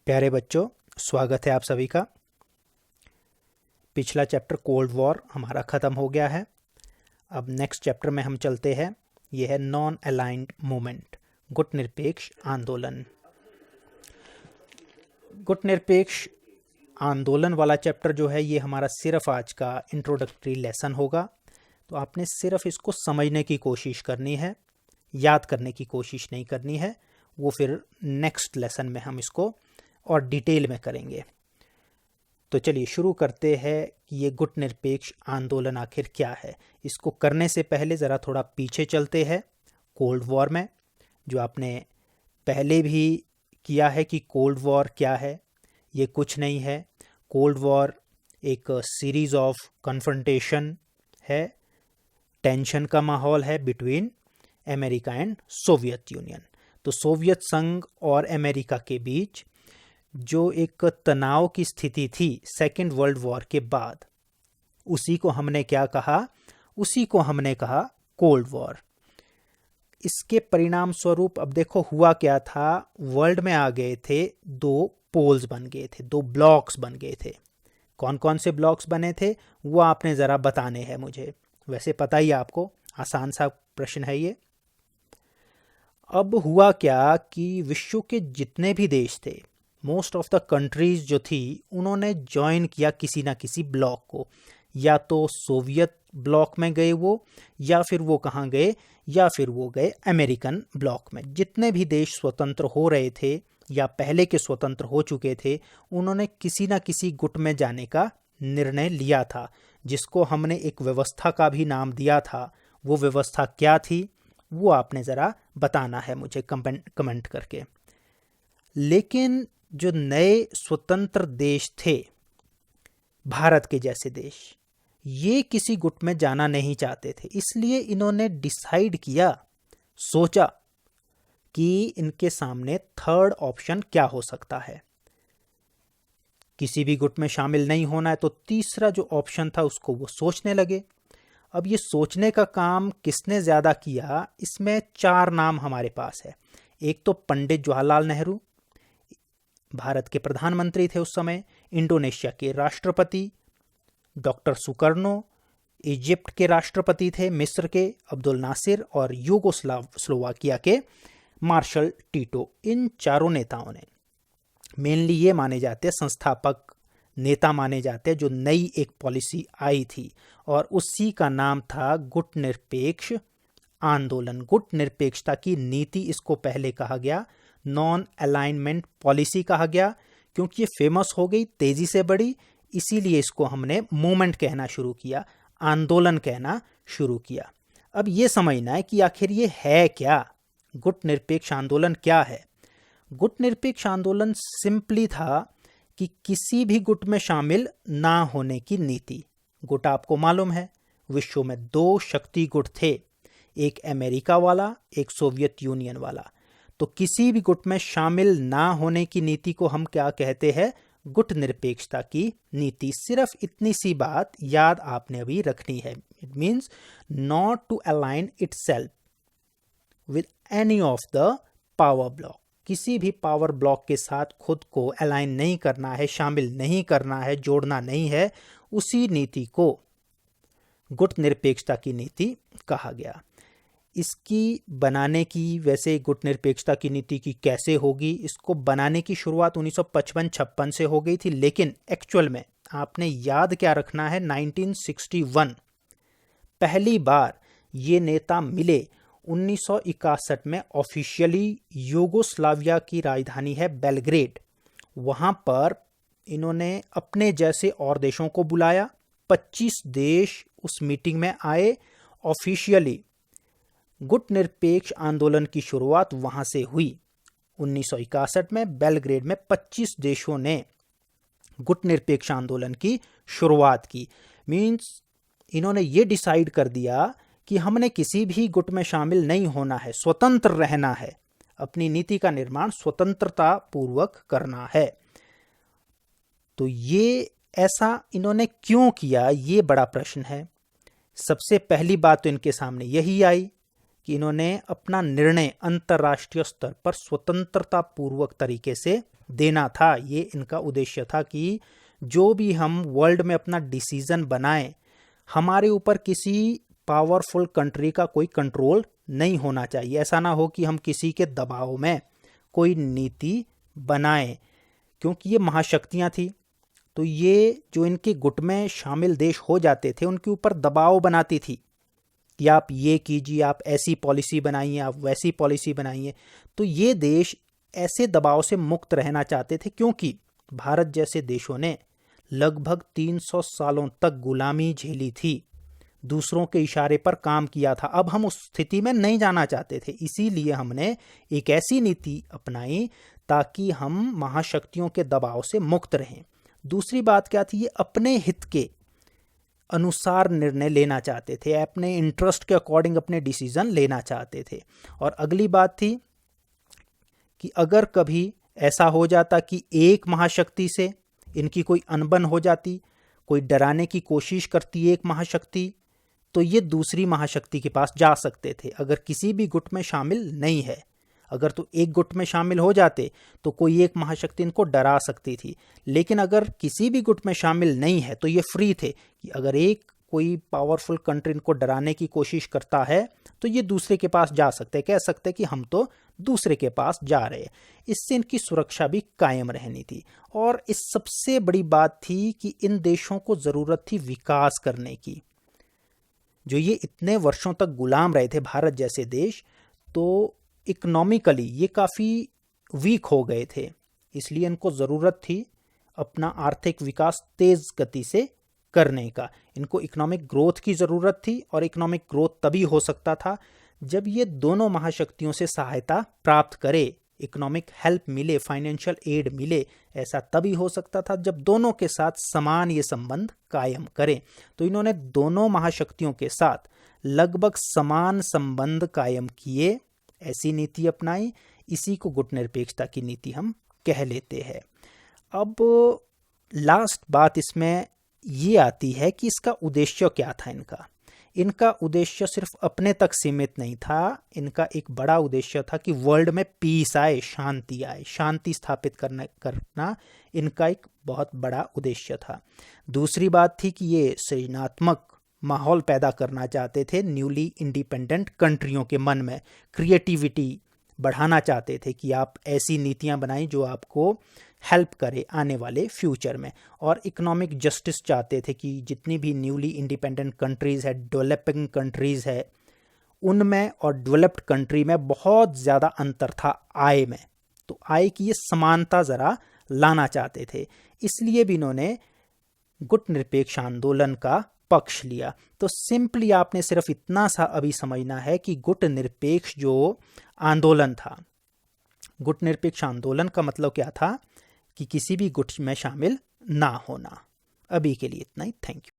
प्यारे बच्चों, स्वागत है आप सभी का। पिछला चैप्टर कोल्ड वॉर हमारा ख़त्म हो गया है। अब नेक्स्ट चैप्टर में हम चलते हैं। यह है नॉन अलाइंड मूवमेंट, गुटनिरपेक्ष आंदोलन। गुटनिरपेक्ष आंदोलन वाला चैप्टर जो है ये हमारा सिर्फ आज का इंट्रोडक्टरी लेसन होगा। तो आपने सिर्फ इसको समझने की कोशिश करनी है, याद करने की कोशिश नहीं करनी है। वो फिर नेक्स्ट लेसन में हम इसको और डिटेल में करेंगे। तो चलिए शुरू करते हैं कि ये गुटनिरपेक्ष आंदोलन आखिर क्या है। इसको करने से पहले ज़रा थोड़ा पीछे चलते हैं कोल्ड वॉर में, जो आपने पहले भी किया है कि कोल्ड वॉर क्या है। ये कुछ नहीं है। कोल्ड वॉर एक सीरीज़ ऑफ कन्फ्रंटेशन है, टेंशन का माहौल है between America and Soviet union. तो सोवियत संघ और अमेरिका के बीच जो एक तनाव की स्थिति थी सेकेंड वर्ल्ड वॉर के बाद, उसी को हमने क्या कहा? उसी को हमने कहा कोल्ड वॉर। इसके परिणाम स्वरूप अब देखो हुआ क्या था। वर्ल्ड में आ गए थे दो पोल्स बन गए थे, दो ब्लॉक्स बन गए थे। कौन कौन से ब्लॉक्स बने थे वो आपने ज़रा बताने हैं मुझे। वैसे पता ही आपको, आसान सा प्रश्न है ये। अब हुआ क्या कि विश्व के जितने भी देश थे, मोस्ट ऑफ द कंट्रीज जो थी, उन्होंने ज्वाइन किया किसी ना किसी ब्लॉक को। या तो सोवियत ब्लॉक में गए वो, या फिर वो कहाँ गए, या फिर वो गए अमेरिकन ब्लॉक में। जितने भी देश स्वतंत्र हो रहे थे या पहले के स्वतंत्र हो चुके थे, उन्होंने किसी ना किसी गुट में जाने का निर्णय लिया था, जिसको हमने एक व्यवस्था का भी नाम दिया था। वो व्यवस्था क्या थी वो आपने ज़रा बताना है मुझे कमेंट करके। लेकिन जो नए स्वतंत्र देश थे, भारत के जैसे देश, ये किसी गुट में जाना नहीं चाहते थे। इसलिए इन्होंने डिसाइड किया, सोचा कि इनके सामने थर्ड ऑप्शन क्या हो सकता है। किसी भी गुट में शामिल नहीं होना है, तो तीसरा जो ऑप्शन था उसको वो सोचने लगे। अब ये सोचने का काम किसने ज़्यादा किया, इसमें चार नाम हमारे पास है। एक तो पंडित जवाहरलाल नेहरू, भारत के प्रधानमंत्री थे उस समय। इंडोनेशिया के राष्ट्रपति डॉक्टर सुकर्नो, इजिप्ट के राष्ट्रपति थे मिस्र के अब्दुल नासिर, और यूगोस्लोवाकिया के मार्शल टीटो। इन चारों नेताओं ने, मेनली ये माने जाते हैं संस्थापक नेता माने जाते हैं, जो नई एक पॉलिसी आई थी, और उसी का नाम था गुटनिरपेक्ष आंदोलन। गुटनिरपेक्षता की नीति इसको पहले कहा गया, नॉन अलाइनमेंट पॉलिसी कहा गया, क्योंकि ये फेमस हो गई, तेजी से बढ़ी, इसीलिए इसको हमने मूवमेंट कहना शुरू किया, आंदोलन कहना शुरू किया। अब ये समझना है कि आखिर ये है क्या, गुटनिरपेक्ष आंदोलन क्या है। गुटनिरपेक्ष आंदोलन सिंपली था कि किसी भी गुट में शामिल ना होने की नीति। गुट आपको मालूम है, विश्व में दो शक्ति गुट थे, एक अमेरिका वाला, एक सोवियत यूनियन वाला। तो किसी भी गुट में शामिल ना होने की नीति को हम क्या कहते हैं? गुटनिरपेक्षता की नीति। सिर्फ इतनी सी बात याद आपने अभी रखनी है। It means not to align itself with any of the power block. किसी भी पावर ब्लॉक के साथ खुद को अलाइन नहीं करना है, शामिल नहीं करना है, जोड़ना नहीं है। उसी नीति को गुटनिरपेक्षता की नीति कहा गया। इसकी बनाने की, वैसे गुटनिरपेक्षता की नीति की कैसे होगी, इसको बनाने की शुरुआत 1955-56 से हो गई थी, लेकिन एक्चुअल में आपने याद क्या रखना है, 1961 पहली बार ये नेता मिले। 1961 में ऑफिशियली यूगोस्लाविया की राजधानी है बेलग्रेड, वहाँ पर इन्होंने अपने जैसे और देशों को बुलाया। 25 देश उस मीटिंग में आए। ऑफिशियली गुटनिरपेक्ष आंदोलन की शुरुआत वहाँ से हुई। 1961 में बेलग्रेड में 25 देशों ने गुटनिरपेक्ष आंदोलन की शुरुआत की। मीन्स इन्होंने ये डिसाइड कर दिया कि हमने किसी भी गुट में शामिल नहीं होना है, स्वतंत्र रहना है, अपनी नीति का निर्माण स्वतंत्रता पूर्वक करना है। तो ये ऐसा इन्होंने क्यों किया, ये बड़ा प्रश्न है। सबसे पहली बात तो इनके सामने यही आई कि इन्होंने अपना निर्णय अंतर्राष्ट्रीय स्तर पर स्वतंत्रता पूर्वक तरीके से देना था। ये इनका उद्देश्य था कि जो भी हम वर्ल्ड में अपना डिसीजन बनाएं, हमारे ऊपर किसी पावरफुल कंट्री का कोई कंट्रोल नहीं होना चाहिए। ऐसा ना हो कि हम किसी के दबाव में कोई नीति बनाएं, क्योंकि ये महाशक्तियां थी। तो ये जो इनके गुट में शामिल देश हो जाते थे, उनके ऊपर दबाव बनाती थी कि आप ये कीजिए, आप ऐसी पॉलिसी बनाइए, आप वैसी पॉलिसी बनाइए। तो ये देश ऐसे दबाव से मुक्त रहना चाहते थे, क्योंकि भारत जैसे देशों ने लगभग 300 सालों तक गुलामी झेली थी, दूसरों के इशारे पर काम किया था। अब हम उस स्थिति में नहीं जाना चाहते थे, इसीलिए हमने एक ऐसी नीति अपनाई ताकि हम महाशक्तियों के दबाव से मुक्त रहें। दूसरी बात क्या थी, ये अपने हित के अनुसार निर्णय लेना चाहते थे, अपने इंटरेस्ट के अकॉर्डिंग अपने डिसीजन लेना चाहते थे। और अगली बात थी कि अगर कभी ऐसा हो जाता कि एक महाशक्ति से इनकी कोई अनबन हो जाती, कोई डराने की कोशिश करती एक महाशक्ति, तो ये दूसरी महाशक्ति के पास जा सकते थे। अगर किसी भी गुट में शामिल नहीं है, अगर तो एक गुट में शामिल हो जाते तो कोई एक महाशक्ति इनको डरा सकती थी। लेकिन अगर किसी भी गुट में शामिल नहीं है तो ये फ्री थे कि अगर एक कोई पावरफुल कंट्री इनको डराने की कोशिश करता है तो ये दूसरे के पास जा सकते हैं, कह सकते हैं कि हम तो दूसरे के पास जा रहे हैं। इससे इनकी सुरक्षा भी कायम रहनी थी। और इस सबसे बड़ी बात थी कि इन देशों को ज़रूरत थी विकास करने की। जो ये इतने वर्षों तक गुलाम रहे थे भारत जैसे देश, तो इकोनॉमिकली ये काफ़ी वीक हो गए थे, इसलिए इनको ज़रूरत थी अपना आर्थिक विकास तेज़ गति से करने का। इनको इकोनॉमिक ग्रोथ की ज़रूरत थी, और इकोनॉमिक ग्रोथ तभी हो सकता था जब ये दोनों महाशक्तियों से सहायता प्राप्त करे, इकोनॉमिक हेल्प मिले, फाइनेंशियल एड मिले। ऐसा तभी हो सकता था जब दोनों के साथ समान ये संबंध कायम करें। तो इन्होंने दोनों महाशक्तियों के साथ लगभग समान संबंध कायम किए, ऐसी नीति अपनाई। इसी को गुटनिरपेक्षता की नीति हम कह लेते हैं। अब लास्ट बात इसमें ये आती है कि इसका उद्देश्य क्या था। इनका उद्देश्य सिर्फ अपने तक सीमित नहीं था, इनका एक बड़ा उद्देश्य था कि वर्ल्ड में पीस आए, शांति आए, शांति स्थापित करना इनका एक बहुत बड़ा उद्देश्य था। दूसरी बात थी कि ये सृजनात्मक माहौल पैदा करना चाहते थे न्यूली इंडिपेंडेंट कंट्रियों के मन में, क्रिएटिविटी बढ़ाना चाहते थे कि आप ऐसी नीतियां बनाएं जो आपको हेल्प करे आने वाले फ्यूचर में। और इकोनॉमिक जस्टिस चाहते थे कि जितनी भी न्यूली इंडिपेंडेंट कंट्रीज़ है, डेवलपिंग कंट्रीज़ है, उनमें और डेवलप्ड कंट्री में बहुत ज़्यादा अंतर था आय में। तो आय की ये समानता ज़रा लाना चाहते थे, इसलिए भी इन्होंने गुटनिरपेक्ष आंदोलन का पक्ष लिया। तो सिंपली आपने सिर्फ इतना सा अभी समझना है कि गुटनिरपेक्ष जो आंदोलन था, गुटनिरपेक्ष आंदोलन का मतलब क्या था कि किसी भी गुट में शामिल ना होना। अभी के लिए इतना ही, थैंक यू।